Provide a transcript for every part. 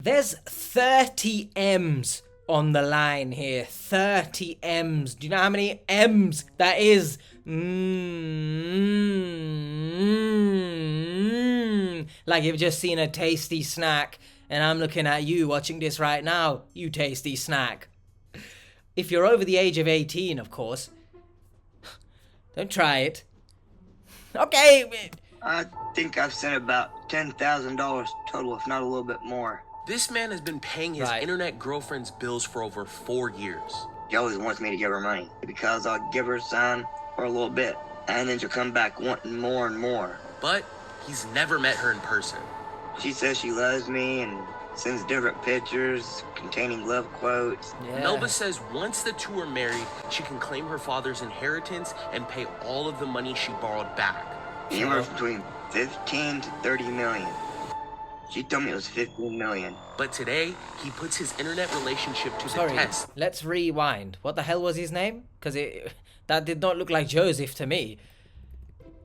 There's 30 M's on the line here. 30 M's. Do you know how many M's that is? Like you've just seen a tasty snack, and I'm looking at you watching this right now, you tasty snack. If you're over the age of 18, of course. Don't try it. Okay. I think I've sent about $10,000 total, if not a little bit more. This man has been paying his internet girlfriend's bills for over 4 years. She always wants me to give her money because I'll give her some for a little bit, and then she'll come back wanting more and more. But he's never met her in person. She says she loves me and sends different pictures containing love quotes. Yeah. Melba says once the two are married, she can claim her father's inheritance and pay all of the money she borrowed back. Anywhere between 15 to 30 million. She told me it was 15 million. But today, he puts his internet relationship to the test. Let's rewind. What the hell was his name? Because that did not look like Joeseph to me.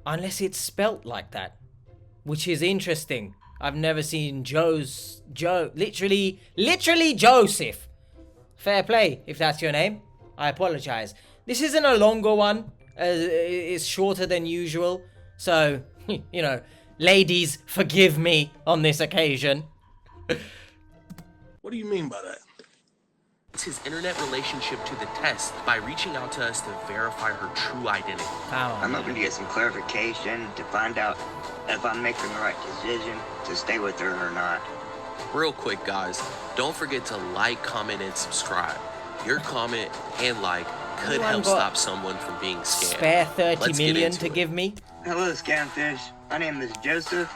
Unless it's spelt like that. Which is interesting. I've never seen literally Joeseph. Fair play, if that's your name. I apologize. This isn't a longer one. It's shorter than usual. So, you know, ladies, forgive me on this occasion. What do you mean by that? It's his internet relationship to the test by reaching out to us to verify her true identity. I'm hoping to get some clarification to find out if I'm making the right decision to stay with her or not. Real quick, guys, don't forget to like, comment, and subscribe. Your comment and like could help stop someone from being scammed. Spare 30 million to give me? Hello, Scamfish. My name is Joeseph,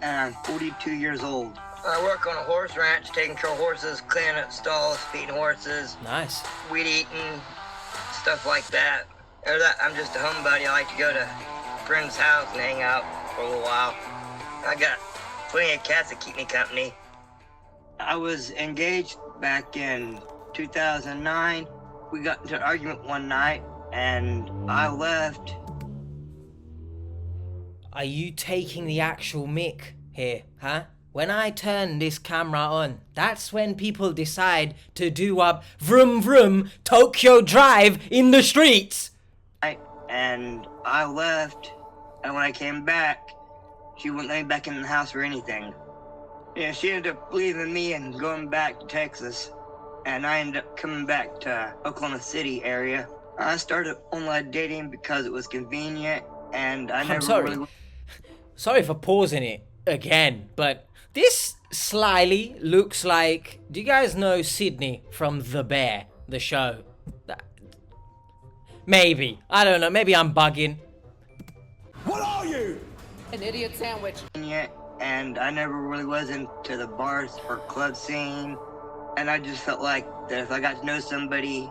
and I'm 42 years old. I work on a horse ranch, taking care of horses, cleaning up stalls, feeding horses. Nice. Weed eating, stuff like that. Other than that, I'm just a homebody. I like to go to a friend's house and hang out for a little while. I got plenty of cats that keep me company. I was engaged back in 2009. We got into an argument one night, and I left. Are you taking the actual mic here, huh? When I turn this camera on, that's when people decide to do up vroom vroom Tokyo Drive in the streets. And I left, and when I came back, she wouldn't let me back in the house or anything. Yeah, she ended up leaving me and going back to Texas, and I ended up coming back to Oklahoma City area. I started online dating because it was convenient, and I'm sorry for pausing it again, but this slyly looks like... Do you guys know Sydney from The Bear, the show? Maybe. I don't know. Maybe I'm bugging. What are you? An idiot sandwich. And I never really was into the bars or club scene. And I just felt like that if I got to know somebody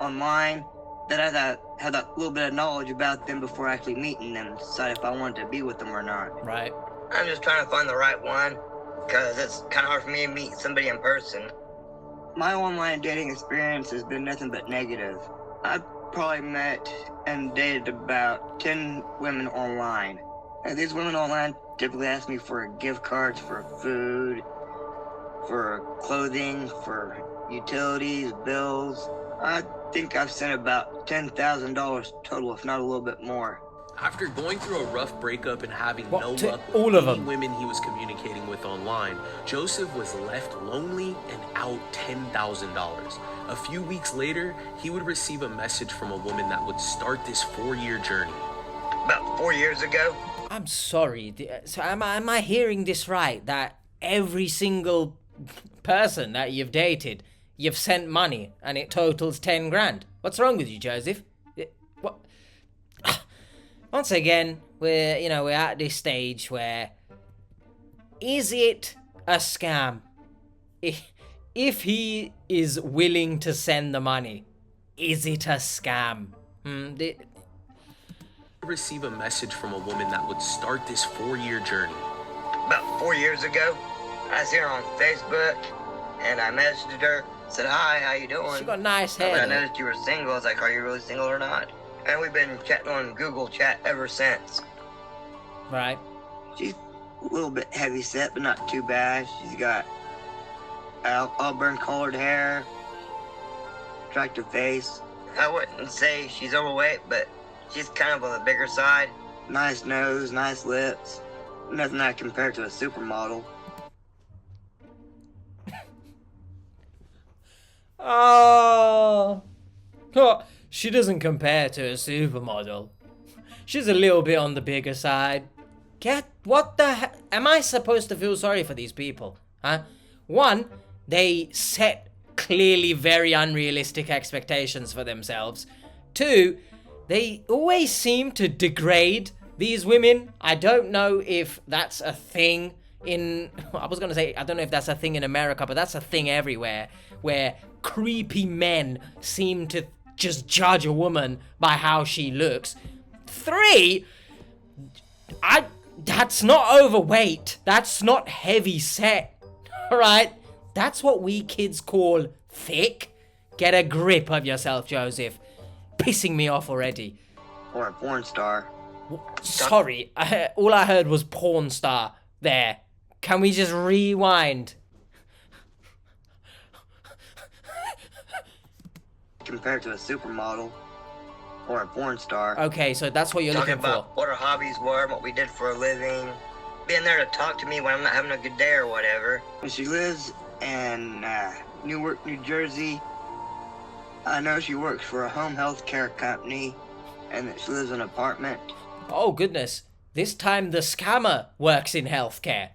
online, that I had that little bit of knowledge about them before actually meeting them, decide if I wanted to be with them or not. Right. I'm just trying to find the right one, because it's kind of hard for me to meet somebody in person. My online dating experience has been nothing but negative. I've probably met and dated about 10 women online. And these women online typically ask me for gift cards for food, for clothing, for utilities, bills. I think I've sent about $10,000 total, if not a little bit more. After going through a rough breakup and having no luck with all of any them women he was communicating with online, Joeseph was left lonely and out $10,000. A few weeks later, he would receive a message from a woman that would start this 4-year journey. About 4 years ago. I'm sorry. So am I hearing this right? That every single person that you've dated, you've sent money and it totals 10 grand? What's wrong with you, Joeseph? What? Once again, we're at this stage where, is it a scam? If he is willing to send the money, is it a scam? Receive a message from a woman that would start this 4-year journey. About 4 years ago, I see her on Facebook, and I messaged her, said, "Hi, how you doing?" She got nice hair. I noticed you were single. I was like, "Are you really single or not?" And we've been chatting on Google Chat ever since. Right. She's a little bit heavy set, but not too bad. She's got auburn colored hair, attractive face. I wouldn't say she's overweight, but she's kind of on the bigger side. Nice nose, nice lips. Nothing I compare to a supermodel. Oh, she doesn't compare to a supermodel. She's a little bit on the bigger side. What the heck? Am I supposed to feel sorry for these people? Huh? One, they set clearly very unrealistic expectations for themselves. Two, they always seem to degrade these women. I don't know if that's a thing in... I was going to say, I don't know if that's a thing in America, but that's a thing everywhere, where creepy men seem to just judge a woman by how she looks. Three, that's not overweight. That's not heavy set. Alright? That's what we kids call thick. Get a grip of yourself, Joseph. Pissing me off already. Or a porn star. Sorry, all I heard was porn star there. Can we just rewind? Compared to a supermodel or a porn star. Okay, so that's what you're Talking looking about what our hobbies were, what we did for a living. Being there to talk to me when I'm not having a good day or whatever. She lives in Newark, New Jersey. I know she works for a home health care company and that she lives in an apartment. Oh, goodness. This time the scammer works in healthcare.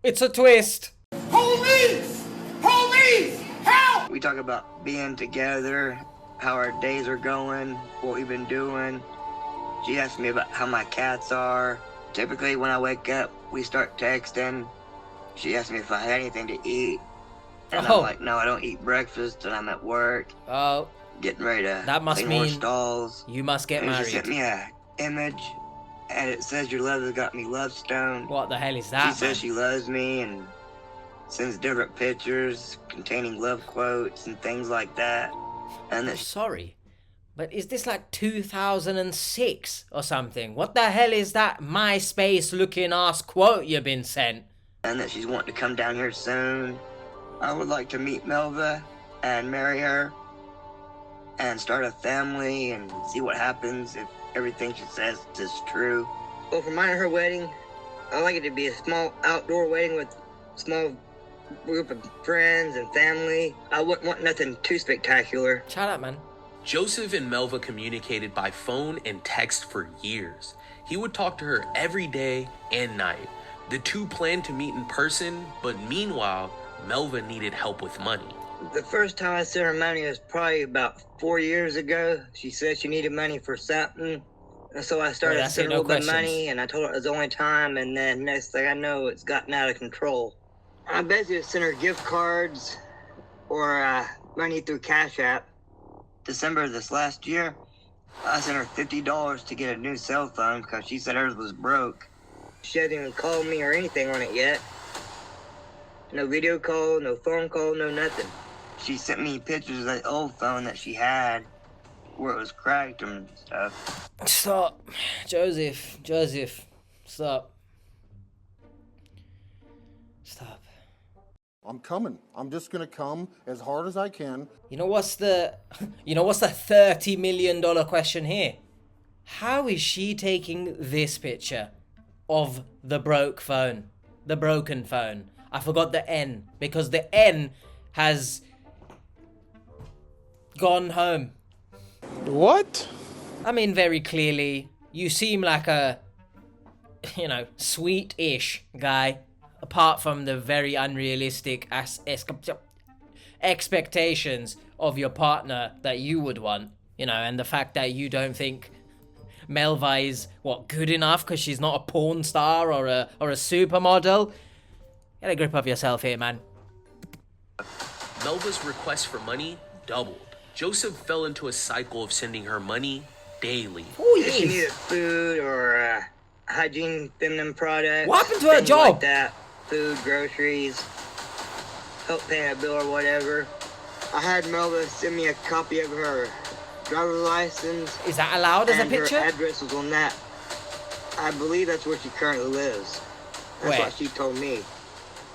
It's a twist. Police! Police! Help! We talk about being together, how our days are going, what we've been doing. She asks me about how my cats are. Typically, when I wake up, we start texting. She asks me if I had anything to eat. And I'm like, no, I don't eat breakfast, and I'm at work. Oh. Getting ready to that must clean mean more stalls. You must get and married. She sent me an image, and it says your love has got me love stoned. What the hell is that, She says she loves me and sends different pictures containing love quotes and things like that. And sorry, but is this like 2006 or something? What the hell is that MySpace looking ass quote you've been sent? And that she's wanting to come down here soon. I would like to meet Melva and marry her and start a family and see what happens if everything she says is true. Well, for mine and her wedding, I like it to be a small outdoor wedding with a small group of friends and family. I wouldn't want nothing too spectacular. Shut up, man. Joseph and Melva communicated by phone and text for years. He would talk to her every day and night. The two planned to meet in person, but meanwhile, Melva needed help with money. The first time I sent her money was probably about 4 years ago. She said she needed money for something. And so I started sending her a little bit of money, and I told her it was the only time, and then next thing I know, it's gotten out of control. I basically sent her gift cards or money through Cash App. December of this last year, I sent her $50 to get a new cell phone because she said hers was broke. She hasn't even called me or anything on it yet. No video call, no phone call, no nothing. She sent me pictures of that old phone that she had where it was cracked and stuff. Stop. Joseph, stop. Stop. I'm coming. I'm just gonna come as hard as I can. You know what's the $30 million question here? How is she taking this picture of the broken phone? I forgot the N, because the N has gone home. What? I mean, very clearly, you seem like a, sweet-ish guy, apart from the very unrealistic expectations of your partner that you would want, and the fact that you don't think Melva is, good enough because she's not a porn star or a supermodel. Get a grip of yourself here, man. Melva's request for money doubled. Joseph fell into a cycle of sending her money daily. Oh, if she needed food or hygiene, feminine products. What happened to her job? Like that. Food, groceries, help pay a bill or whatever. I had Melva send me a copy of her driver's license. Is that allowed as a picture? Her address was on that. I believe that's where she currently lives. That's what she told me.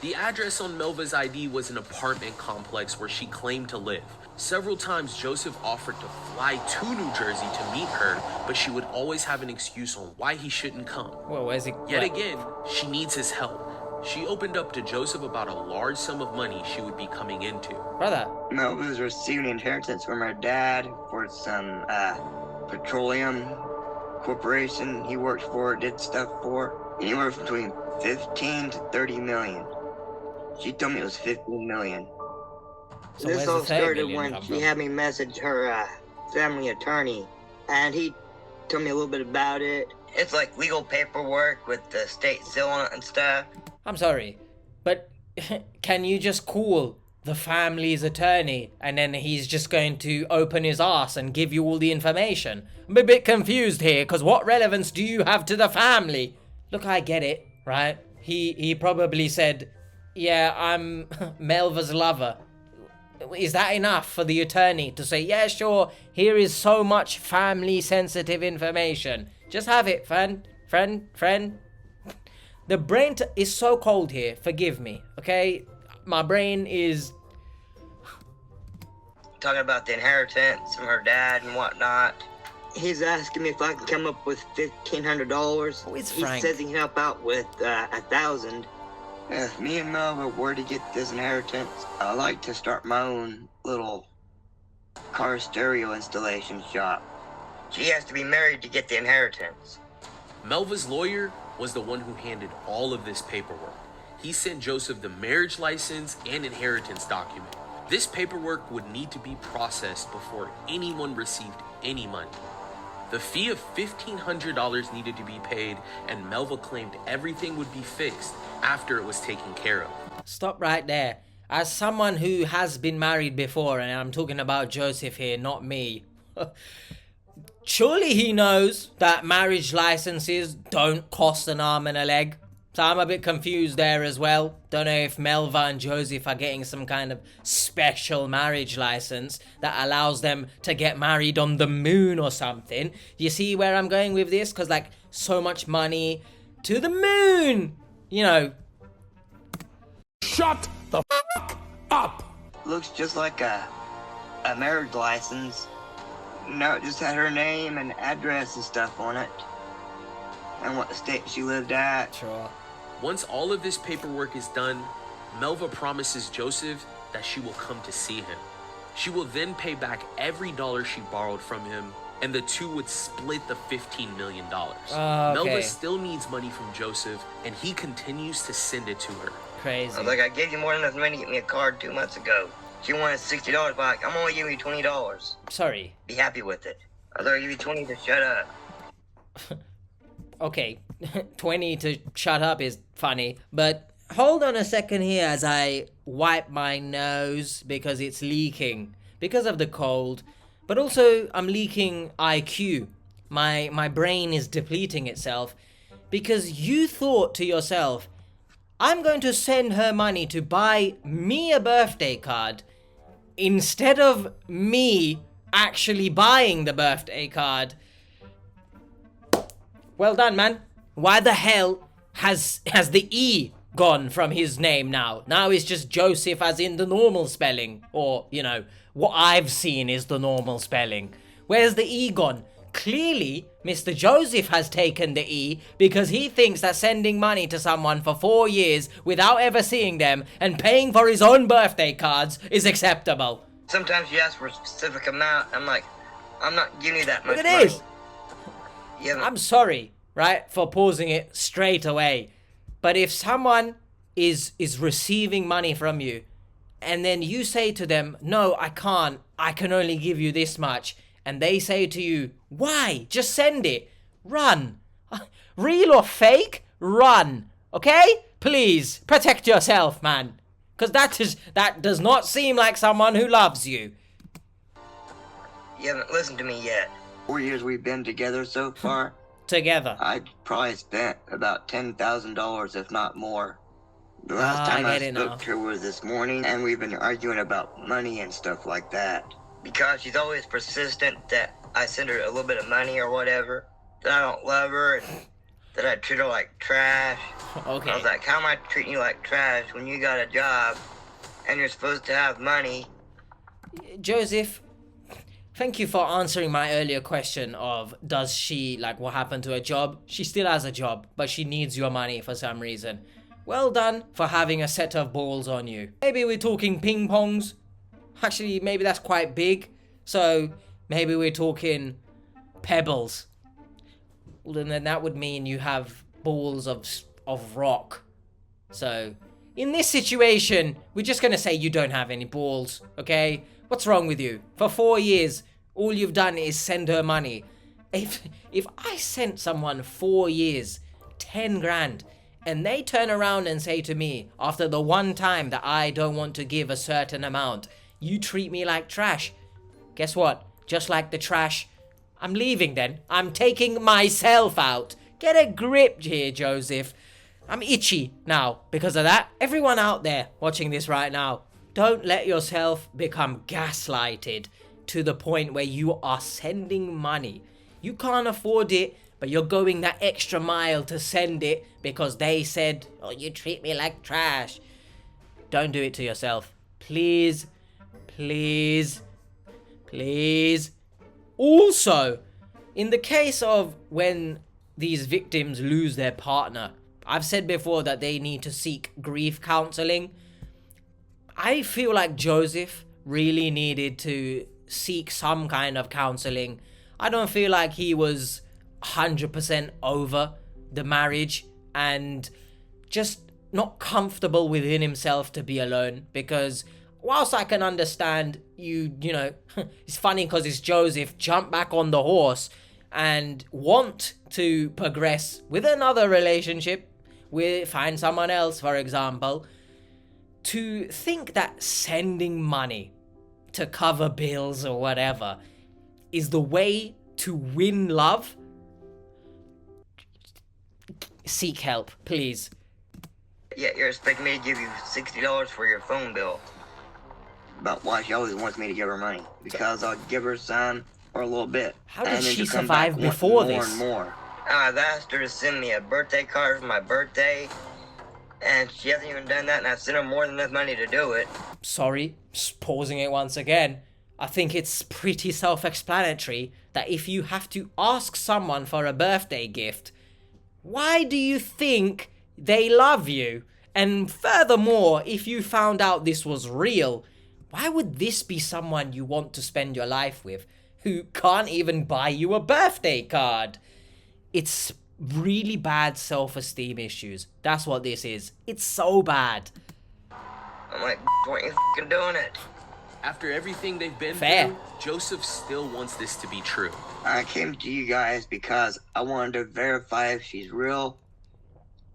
The address on Melva's ID was an apartment complex where she claimed to live. Several times, Joeseph offered to fly to New Jersey to meet her, but she would always have an excuse on why he shouldn't come. Well, where's he? Yet again, she needs his help. She opened up to Joeseph about a large sum of money she would be coming into. Brother. Melva was receiving inheritance from her dad for some petroleum corporation he worked for, did stuff for. Anywhere between 15 to 30 million. She told me it was 15 million. So This where's all the 30 started million when come she from? had me message her family attorney, and he told me a little bit about it. It's like legal paperwork with the state seal on it and stuff. I'm sorry, but can you just call the family's attorney and then he's just going to open his ass and give you all the information? I'm a bit confused here, because what relevance do you have to the family? Look, I get it, right? He probably said, yeah, I'm Melva's lover. Is that enough for the attorney to say, yeah, sure, here is so much family sensitive information. Just have it, friend. The brain is so cold here, forgive me, okay? My brain is... Talking about the inheritance from her dad and whatnot. He's asking me if I can come up with $1,500. Who is He Frank? says he can help out with $1,000. If me and Melva were to get this inheritance, I'd like to start my own little car stereo installation shop. She has to be married to get the inheritance. Melva's lawyer was the one who handled all of this paperwork. He sent Joeseph the marriage license and inheritance document. This paperwork would need to be processed before anyone received any money. The fee of $1,500 needed to be paid, and Melva claimed everything would be fixed after it was taken care of. Stop right there. As someone who has been married before, and I'm talking about Joeseph here, not me. Surely he knows that marriage licenses don't cost an arm and a leg. So I'm a bit confused there as well. Don't know if Melva and Joeseph are getting some kind of special marriage license that allows them to get married on the moon or something. You see where I'm going with this? Because, like, so much money to the moon! You know. Shut the f up! Looks just like a marriage license. No, it just had her name and address and stuff on it. And what state she lived at. Sure. Once all of this paperwork is done, Melva promises Joeseph that she will come to see him. She will then pay back every dollar she borrowed from him, and the two would split the $15 million. Okay. Melva still needs money from Joeseph, and he continues to send it to her. Crazy. I was like, I gave you more than enough money to get me a card 2 months ago. She wanted $60 back. I'm only giving you $20. Sorry. Be happy with it. I was like, I'll give you 20 to shut up. Okay, 20 to shut up is funny, but hold on a second here as I wipe my nose because it's leaking because of the cold, but also I'm leaking IQ. My brain is depleting itself because you thought to yourself, I'm going to send her money to buy me a birthday card instead of me actually buying the birthday card. Well done, man. Why the hell has the E gone from his name now? Now it's just Joeseph as in the normal spelling. Or, you know, what I've seen is the normal spelling. Where's the E gone? Clearly, Mr. Joeseph has taken the E because he thinks that sending money to someone for 4 years without ever seeing them and paying for his own birthday cards is acceptable. Sometimes you ask for a specific amount. I'm like, I'm not giving you that much Look at money. this. Yeah, I'm sorry, right, for pausing it straight away. But if someone is receiving money from you, and then you say to them, no, I can't, I can only give you this much, and they say to you, why? Just send it. Run. Real or fake? Run. Okay? Please, protect yourself, man. Because that does not seem like someone who loves you. you haven't listened to me yet. 4 years we've been together so far. Together. I probably spent about $10,000, if not more. The last time I spoke to her was this morning, and we've been arguing about money and stuff like that. Because she's always persistent that I send her a little bit of money or whatever, that I don't love her. And that I treat her like trash. Okay. I was like, how am I treating you like trash when you got a job and you're supposed to have money? Joseph, thank you for answering my earlier question of does she, like, what happened to her job? She still has a job, but she needs your money for some reason. Well done for having a set of balls on you. Maybe we're talking ping pongs. Actually, maybe that's quite big. So maybe we're talking pebbles. Well, then that would mean you have balls of rock. So in this situation, we're just gonna say you don't have any balls, okay? What's wrong with you? For 4 years, all you've done is send her money. If I sent someone 4 years, 10 grand, and they turn around and say to me, after the one time that I don't want to give a certain amount, you treat me like trash. Guess what? Just like the trash, I'm leaving then. I'm taking myself out. Get a grip here, Joeseph. I'm itchy now because of that. Everyone out there watching this right now, don't let yourself become gaslighted to the point where you are sending money. You can't afford it, but you're going that extra mile to send it because they said, oh, you treat me like trash. Don't do it to yourself. Please, please, please. Also, in the case of when these victims lose their partner, I've said before that they need to seek grief counseling. I feel like Joeseph really needed to seek some kind of counseling. I don't feel like he was 100% over the marriage and just not comfortable within himself to be alone, because whilst I can understand you know, it's funny because it's Joeseph, jump back on the horse and want to progress with another relationship, find someone else, for example, to think that sending money to cover bills or whatever is the way to win love. Seek help, please. Yeah, you're expecting me to give you $60 for your phone bill. But why she always wants me to give her money? Because I'll give her some or a little bit. How did she survive before this? More and more. I've asked her to send me a birthday card for my birthday, and she hasn't even done that, and I've sent her more than enough money to do it. Sorry, just pausing it once again. I think it's pretty self-explanatory that if you have to ask someone for a birthday gift, why do you think they love you? And furthermore, if you found out this was real, why would this be someone you want to spend your life with who can't even buy you a birthday card? It's really bad self-esteem issues. That's what this is. It's so bad. I'm like, why ain't you f***ing doing it? After everything they've been Fair. through, Joeseph still wants this to be true. I came to you guys because I wanted to verify if she's real.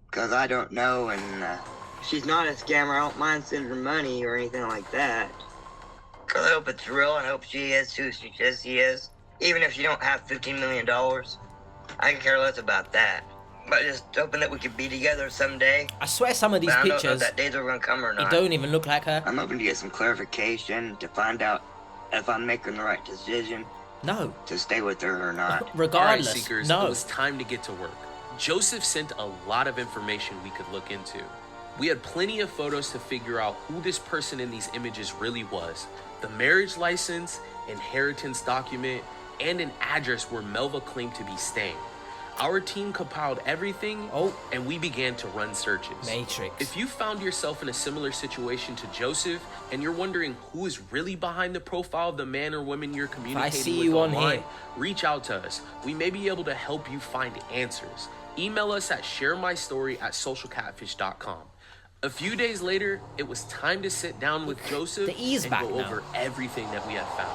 Because I don't know, and she's not a scammer. I don't mind sending her money or anything like that. Because I hope it's real, and I hope she is who she says she is. Even if she don't have $15 million, I can care less about that. But just hoping that we could be together someday. I swear some of these But I don't know pictures, if that days are going to come or it not. don't even look like her. I'm hoping to get some clarification to find out if I'm making the right decision No. to stay with her or not. Regardless, All right, Seekers, no. it was time to get to work. Joeseph sent a lot of information we could look into. We had plenty of photos to figure out who this person in these images really was. The marriage license, inheritance document, and an address where Melva claimed to be staying. Our team compiled everything, and we began to run searches. Matrix. If you found yourself in a similar situation to Joeseph, and you're wondering who is really behind the profile of the man or woman you're communicating see with you on online, here, reach out to us. We may be able to help you find answers. Email us at sharemystory@socialcatfish.com. A few days later, it was time to sit down with Joeseph The ease and back go now. over everything that we had found.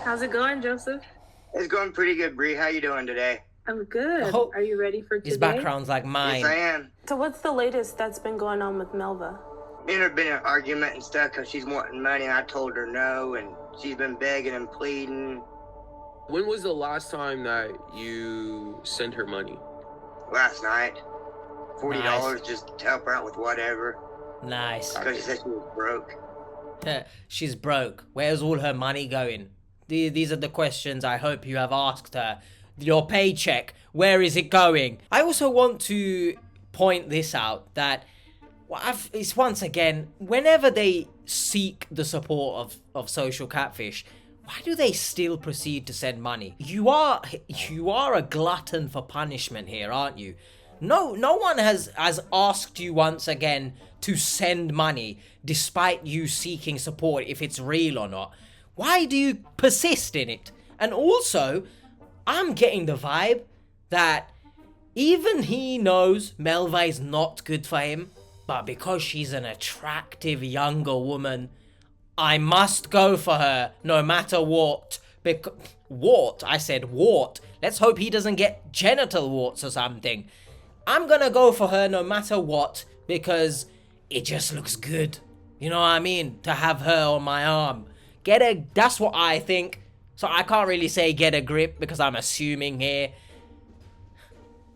How's it going, Joeseph? It's going pretty good, Bree. How you doing today? I'm good. Oh, Are you ready for today? His background's like mine. Yes, I am. So what's the latest that's been going on with Melva? Me and her been in an argument and stuff because she's wanting money, and I told her no, and she's been begging and pleading. When was the last time that you sent her money? Last night. $40 Nice. just to help her out with whatever. Nice. Because she said she was broke. She's broke. Where's all her money going? These are the questions I hope you have asked her Your paycheck, where is it going? I also want to point this out, that it's once again, whenever they seek the support of social catfish, why do they still proceed to send money? You are a glutton for punishment here, aren't you? No one has asked you once again to send money despite you seeking support, if it's real or not. Why do you persist in it? And also, I'm getting the vibe that even he knows Melva is not good for him, but because she's an attractive younger woman, I must go for her no matter what. I said wart. Let's hope he doesn't get genital warts or something. I'm gonna go for her no matter what, because it just looks good. You know what I mean? To have her on my arm. That's what I think. So I can't really say get a grip because I'm assuming here.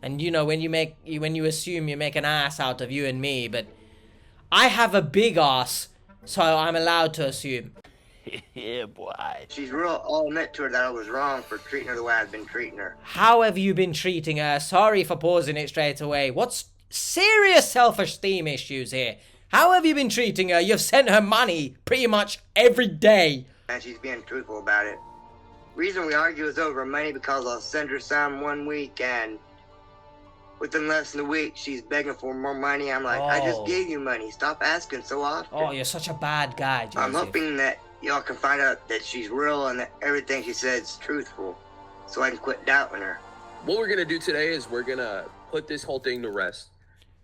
And you know, when you assume, you make an ass out of you and me, but I have a big ass, so I'm allowed to assume. Yeah, boy. She's real. I'll admit to her that I was wrong for treating her the way I've been treating her. How have you been treating her? Sorry for pausing it straight away. What's serious self-esteem issues here? How have you been treating her? You've sent her money pretty much every day. And she's being truthful about it. Reason we argue is over money because I'll send her some one week and within less than a week she's begging for more money. I'm like, I just gave you money. Stop asking so often. Oh, you're such a bad guy, Joeseph. I'm hoping that y'all can find out that she's real and that everything she said is truthful, so I can quit doubting her. What we're gonna do today is we're gonna put this whole thing to rest.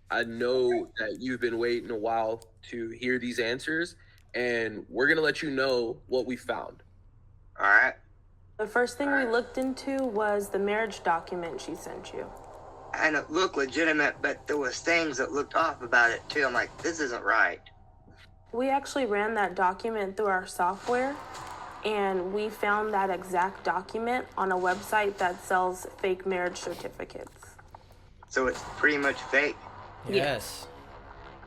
I know that you've been waiting a while to hear these answers, and we're gonna let you know what we found. All right. The first thing we looked into was the marriage document she sent you. And it looked legitimate, but there was things that looked off about it too. I'm like, this isn't right. We actually ran that document through our software, and we found that exact document on a website that sells fake marriage certificates. So it's pretty much fake? Yes.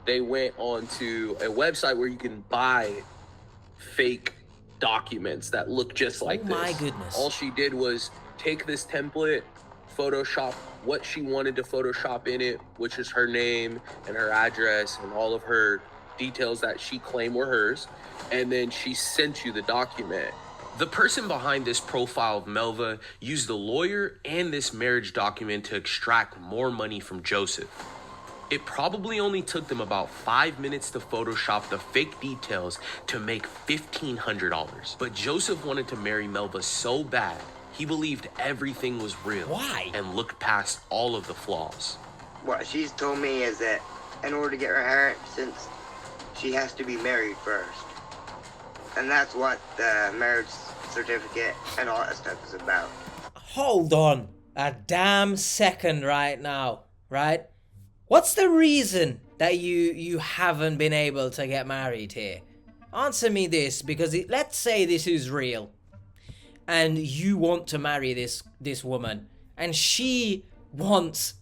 They went on to a website where you can buy fake documents that look just like this. Oh my goodness. All she did was take this template, Photoshop what she wanted to Photoshop in it, which is her name and her address and all of her details that she claimed were hers, and then she sent you the document. The person behind this profile of Melva used the lawyer and this marriage document to extract more money from Joeseph. It probably only took them about 5 minutes to Photoshop the fake details to make $1,500. But Joeseph wanted to marry Melva so bad, he believed everything was real. Why? And looked past all of the flaws. What she's told me is that in order to get her inheritance, she has to be married first. And that's what the marriage certificate and all that stuff is about. Hold on a damn second right now, right? What's the reason that you haven't been able to get married here? Answer me this, because let's say this is real and you want to marry this woman and she wants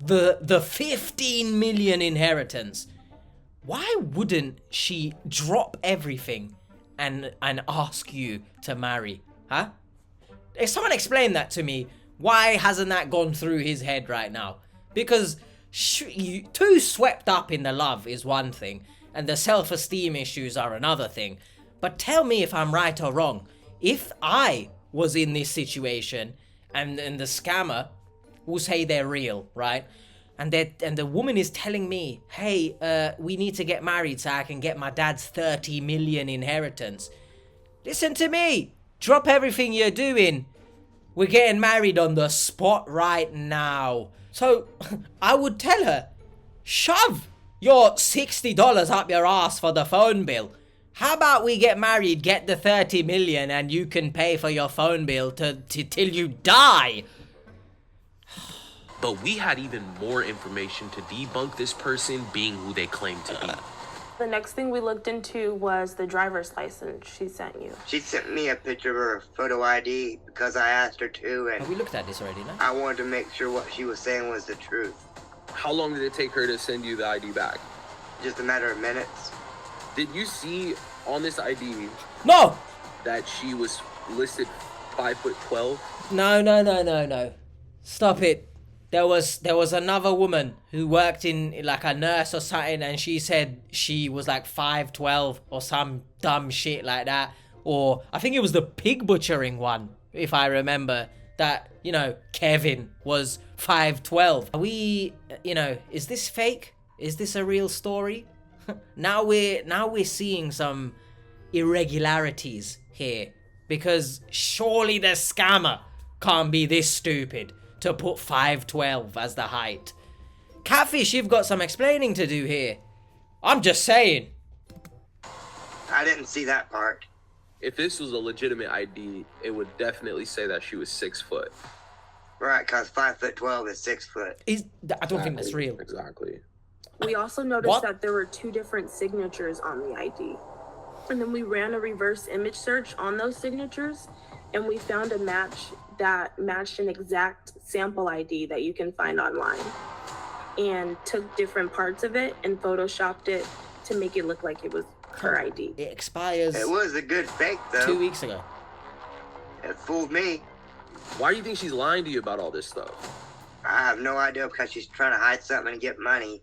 the 15 million inheritance. Why wouldn't she drop everything and ask you to marry? Huh? If someone explain that to me, why hasn't that gone through his head right now? Because too swept up in the love is one thing, and the self-esteem issues are another thing. But tell me if I'm right or wrong. If I was in this situation and the scammer will say they're real, right? And the woman is telling me, hey, we need to get married so I can get my dad's 30 million inheritance. Listen to me. Drop everything you're doing. We're getting married on the spot right now. So I would tell her, shove your $60 up your ass for the phone bill. How about we get married, get the 30 million, and you can pay for your phone bill till you die. But we had even more information to debunk this person being who they claim to be. The next thing we looked into was the driver's license she sent you. She sent me a picture of her photo ID because I asked her to, and we looked at this already, no? I wanted to make sure what she was saying was the truth. How long did it take her to send you the ID back? Just a matter of minutes. Did you see on this ID No! that she was listed 5'12"? No. Stop it. There was another woman who worked in like a nurse or something, and she said she was like 5'12" or some dumb shit like that. Or I think it was the pig butchering one, if I remember, that, you know, Kevin was 5'12". Are we, you know, is this fake? Is this a real story? Now we're seeing some irregularities here, because surely the scammer can't be this stupid to put 5'12" as the height. Catfish, you've got some explaining to do here. I'm just saying. I didn't see that part. If this was a legitimate ID, it would definitely say that she was 6 foot. Right, because 5'12" is 6 foot. I don't think that's real. Exactly. We also noticed What? that there were 2 different signatures on the ID. And then we ran a reverse image search on those signatures, and we found a match that matched an exact sample ID that you can find online, and took different parts of it and photoshopped it to make it look like it was her ID. It expires It was a good fake, though. 2 weeks ago. It fooled me. Why do you think she's lying to you about all this stuff? I have no idea, because she's trying to hide something and get money.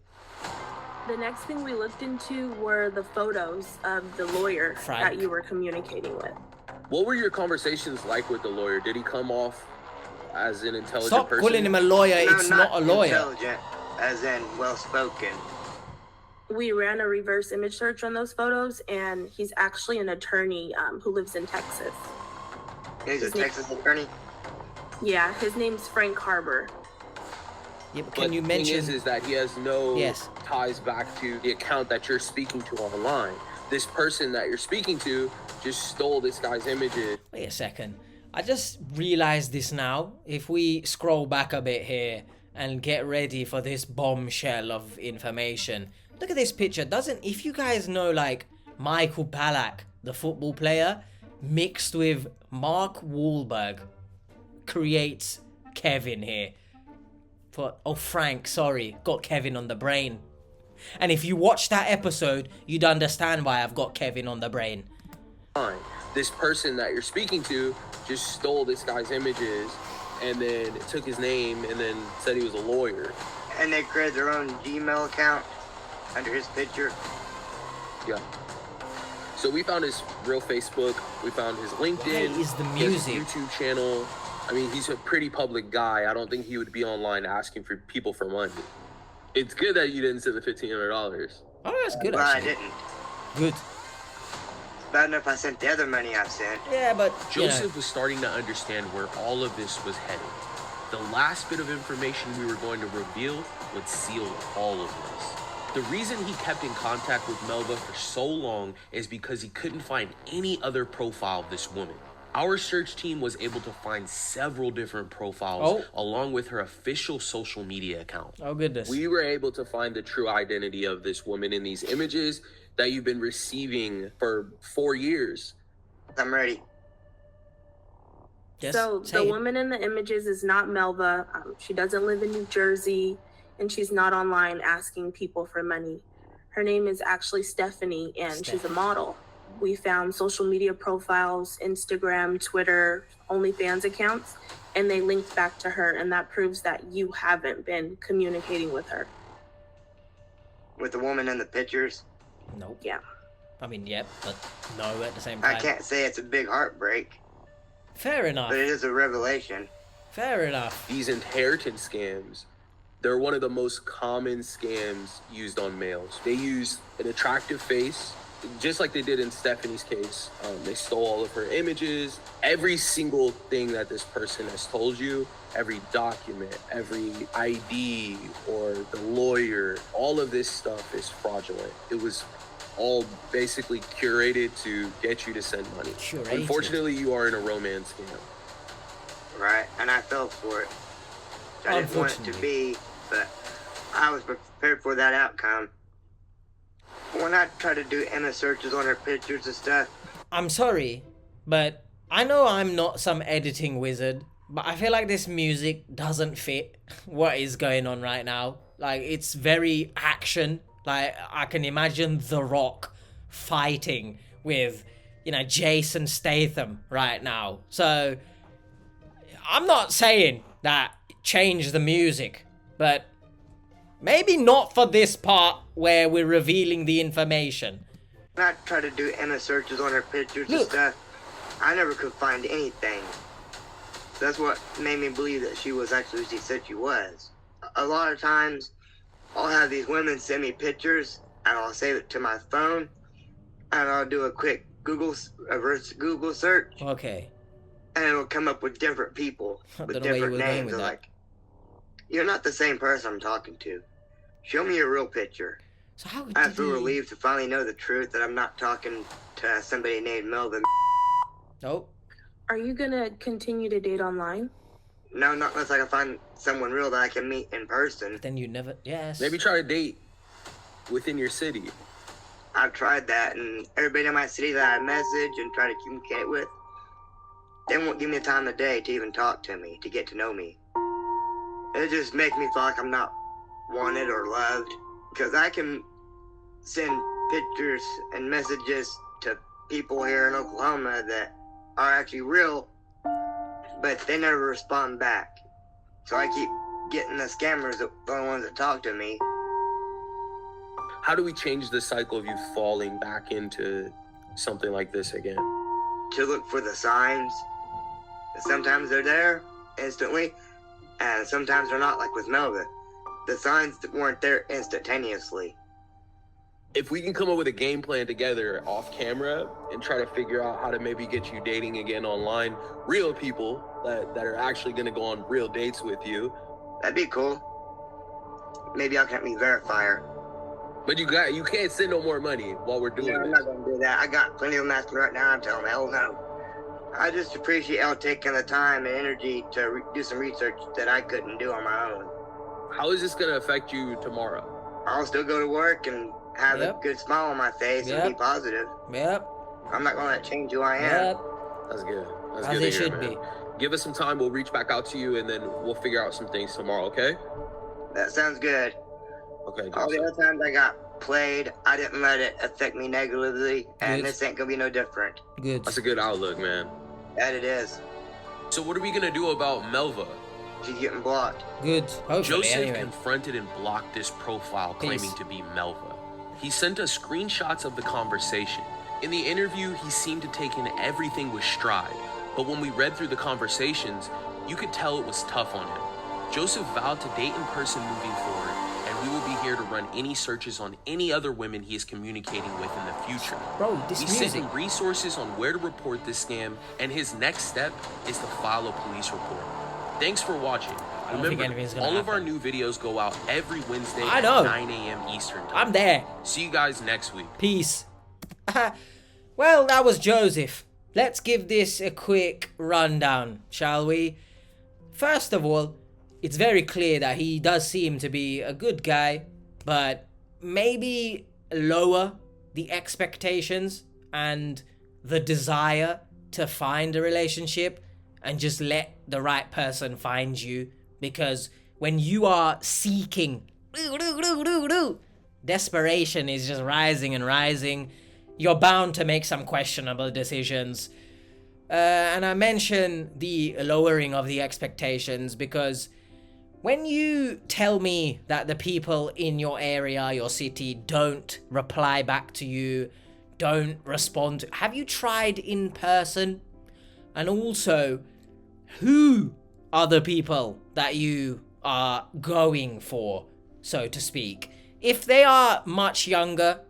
The next thing we looked into were the photos of the lawyer Frank. that you were communicating with. What were your conversations like with the lawyer? Did he come off as an intelligent Stop person? calling him a lawyer. It's no, not a lawyer. Intelligent, as in well-spoken. We ran a reverse image search on those photos, and he's actually an attorney who lives in Texas. He's a Texas attorney. Yeah, his name's Frank Harbor. Yeah, but But can you the thing mention? is that he has no Yes. ties back to the account that you're speaking to online. This person that you're speaking to just stole this guy's images. Wait a second. I just realized this now. If we scroll back a bit here and get ready for this bombshell of information. Look at this picture. If you guys know, like, Michael Ballack, the football player, mixed with Mark Wahlberg, creates Kevin here. Frank, sorry, got Kevin on the brain. And if you watch that episode, you'd understand why I've got Kevin on the brain. This person that you're speaking to just stole this guy's images and then took his name and then said he was a lawyer. And they created their own Gmail account under his picture. Yeah. So we found his real Facebook. We found his LinkedIn. Why is the He has a music? YouTube channel. I mean, he's a pretty public guy. I don't think he would be online asking for people for money. It's good that you didn't send the $1,500. Oh, that's good, Well, I actually. didn't. Good. Bad enough I sent the other money I've sent. Yeah, but, you know. Joseph was starting to understand where all of this was headed. The last bit of information we were going to reveal would seal all of this. The reason he kept in contact with Melva for so long is because he couldn't find any other profile of this woman. Our search team was able to find several different profiles along with her official social media account. Oh, goodness. We were able to find the true identity of this woman in these images that you've been receiving for 4 years. I'm ready. Yes, So say the it. woman in the images is not Melva. She doesn't live in New Jersey, and she's not online asking people for money. Her name is actually Stephanie, and she's a model. We found social media profiles, Instagram, Twitter, OnlyFans accounts, and they linked back to her, and that proves that you haven't been communicating with her. With the woman in the pictures. Nope. Yeah. I mean, yep, but no at the same time. I can't say it's a big heartbreak, Fair enough. but it is a revelation. Fair enough. These inheritance scams, they're one of the most common scams used on males. They use an attractive face, just like they did in Stephanie's case. They stole all of her images. Every single thing that this person has told you, every document, every ID, or the lawyer, all of this stuff is fraudulent. It was all basically curated to get you to send money. Curated. Unfortunately, you are in a romance scam. Right, and I fell for it. I didn't want it to be, but I was prepared for that outcome. When I try to do image searches on her pictures and stuff, I'm sorry, but I know I'm not some editing wizard, but I feel like this music doesn't fit what is going on right now. Like, it's very action. Like, I can imagine The Rock fighting with, Jason Statham right now. So, I'm not saying that change the music, but maybe not for this part where we're revealing the information. I tried to do image searches on her pictures and Look. stuff. I never could find anything. That's what made me believe that she was actually who she said she was. A lot of times, I'll have these women send me pictures, and I'll save it to my phone, and I'll do a quick reverse Google search, Okay. and it'll come up with different people I with don't know where you different were going names. with I'm that. like, you're not the same person I'm talking to. Show me your real picture. So how I did feel you... relieved to finally know the truth that I'm not talking to somebody named Melvin. Oh, Are you gonna continue to date online? No, not unless I can find someone real that I can meet in person. then you never... Yes. Maybe try to date within your city. I've tried that, and everybody in my city that I message and try to communicate with, they won't give me the time of day to even talk to me, to get to know me. It just makes me feel like I'm not wanted or loved, because I can send pictures and messages to people here in Oklahoma that are actually real, but they never respond back. So I keep getting the scammers, the only ones that talk to me. How do we change the cycle of you falling back into something like this again? To look for the signs. Sometimes they're there instantly, and sometimes they're not, like with Melva. The signs weren't there instantaneously. If we can come up with a game plan together off camera and try to figure out how to maybe get you dating again online, real people that are actually going to go on real dates with you. That'd be cool. Maybe I'll get me verifier. But you can't send no more money while we're doing Yeah, I'm this. not gonna do that. I got plenty of them asking right now. I'm telling them, hell no. I just appreciate y'all taking the time and energy to do some research that I couldn't do on my own. How is this going to affect you tomorrow? I'll still go to work and have Yep. a good smile on my face and be Yep. positive. Yep. I'm not gonna let it change who I am. Yep. That's good. That's As good to it hear, should man. be. Give us some time. We'll reach back out to you, and then we'll figure out some things tomorrow, okay? That sounds good. Okay, All the Joseph. other times I got played, I didn't let it affect me negatively, and Good. this ain't gonna be no different. Good. That's a good outlook, man. That it is. So what are we going to do about Melva? She's getting blocked. Good. Hopefully, Joeseph anyway. confronted and blocked this profile Peace. claiming to be Melva. He sent us screenshots of the conversation. In the interview, he seemed to take in everything with stride, but when we read through the conversations, you could tell it was tough on him. Joeseph vowed to date in person moving forward, and we will be here to run any searches on any other women he is communicating with in the future. Bro, this We sent music. him resources on where to report this scam, and his next step is to file a police report. Thanks for watching. don't think anything's gonna All of our happen. new videos go out every Wednesday I at know. 9 a.m. Eastern time. I'm there. See you guys next week. Peace. Well, that was Joeseph. Let's give this a quick rundown, shall we? First of all, it's very clear that he does seem to be a good guy, but maybe lower the expectations and the desire to find a relationship and just let the right person find you, because when you are seeking, desperation is just rising and rising. You're bound to make some questionable decisions. And I mention the lowering of the expectations because when you tell me that the people in your area, your city, don't reply back to you, don't respond, have you tried in person? And also, who are the people that you are going for, so to speak? If they are much younger,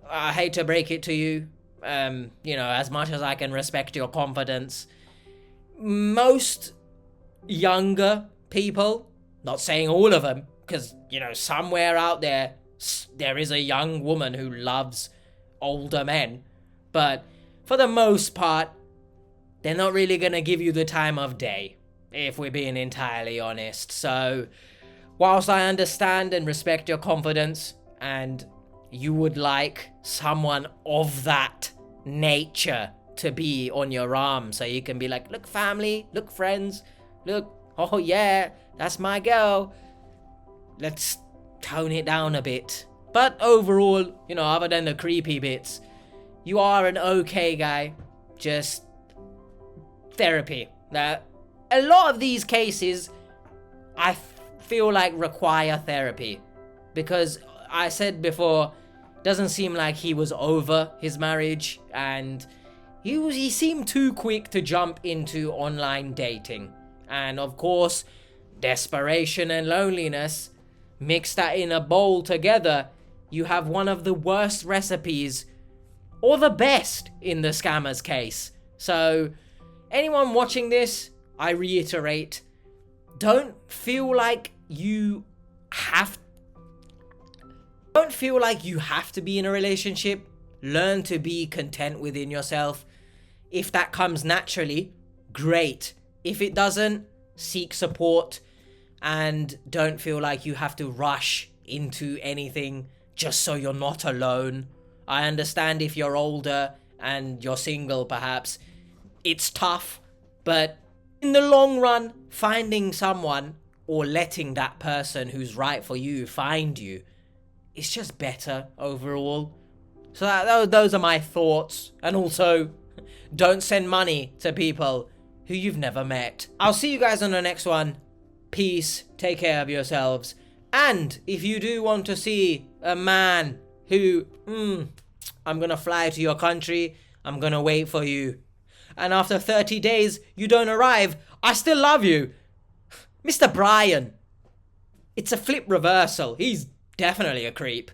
I hate to break it to you, as much as I can respect your confidence, most younger people, not saying all of them, because, somewhere out there is a young woman who loves older men, but for the most part, they're not really gonna give you the time of day, if we're being entirely honest. So, whilst I understand and respect your confidence, and you would like someone of that nature to be on your arm, so you can be like, look family, look friends, look, oh yeah, that's my girl, let's tone it down a bit. But overall, other than the creepy bits, you are an okay guy. Just therapy. a lot of these cases, I feel like require therapy. Because I said before, doesn't seem like he was over his marriage, and he seemed too quick to jump into online dating. And of course, desperation and loneliness, mix that in a bowl together, you have one of the worst recipes, or the best, in the scammer's case. So, anyone watching this, I reiterate, don't feel like you have to be in a relationship. Learn to be content within yourself. If that comes naturally, great. If it doesn't, seek support, and don't feel like you have to rush into anything just so you're not alone. I understand if you're older and you're single, perhaps it's tough, but in the long run, finding someone or letting that person who's right for you find you, it's just better overall. So those are my thoughts. And also, don't send money to people who you've never met. I'll see you guys on the next one. Peace, take care of yourselves. And if you do want to see a man who, I'm gonna fly to your country, I'm gonna wait for you, and after 30 days you don't arrive, I still love you, Mr. Brian. It's a flip reversal. He's definitely a creep.